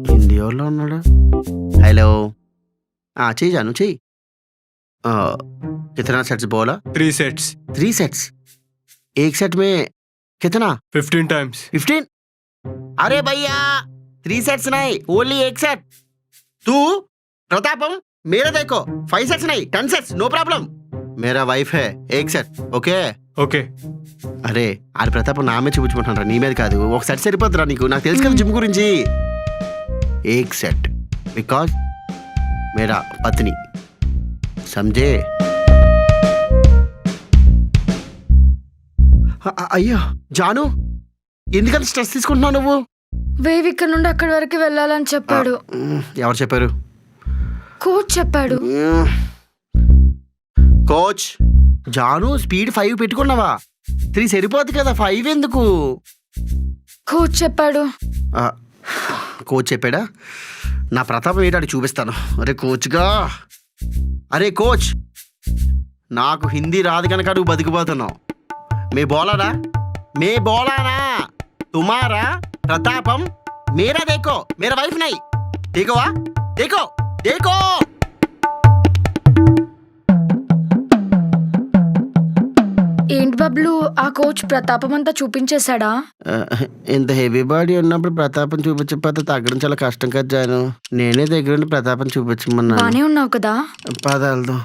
హిందీ ఎవరిలో ఉన్నాడు? हेलो हाँ चाहिए जानू चाहिए कितना सेट्स बोला? 3 sets, 3 सेट्स। एक सेट में कितना? 15 times. 15? अरे भैया 3 सेट्स नहीं, ओनली एक सेट। तू प्रतापम मेरा देखो 5 सेट्स नहीं 10 सेट्स, नो प्रॉब्लम। मेरा वाइफ है एक सेट, ఓకే? ఓకే. అరే ఆడి ప్రతాపం నా మీద చూపించుకుంటున్నారా, నీ మీద కాదు. ఒక సెట్ సరిపోతురా నీకు, నాకు తెలుసు కదా జిమ్ గురించి. एक सेट बिकॉज मेरा पत्नी समझे? అయ్యో జాను, ఎందుకంత స్ట్రెస్ తీసుకుంటున్నావు నువ్వు? వేవ్ ఇక్కడ నుండి అక్కడి వరకు వెళ్ళాలని చెప్పాడు. ఎవరు చెప్పారు? కోచ్ చెప్పాడు. కోచ్ జాను స్పీడ్ 5 పెట్టుకున్నావా? 3 సరిపోద్ది కదా, 5 ఎందుకు? కోచ్ చెప్పాడు. కోచ్ చెప్పాడా? నా ప్రతాపం ఏంటాడు చూపిస్తాను. అరే కోచ్గా, అరే కోచ్ నాకు హిందీ రాదు కనుక నువ్వు బతికిపోతున్నావు. మే బోలానా తుమారా ప్రతాపం మేరా దేకో, మేరా వైఫ్ నై దేకోవా, దేకో దేకో. ఏంటి బబ్లు, ఆ కోచ్ ప్రతాపం అంతా చూపించేశాడా? ఇంత హెవీ బాడీ ఉన్నప్పుడు ప్రతాపం చూపించకపోతే తగ్గడం చాలా కష్టం కదా జాను. నేనే దగ్గరుండి ప్రతాపం చూపించమన్నా. బానే ఉన్నావు కదా? పదాలతో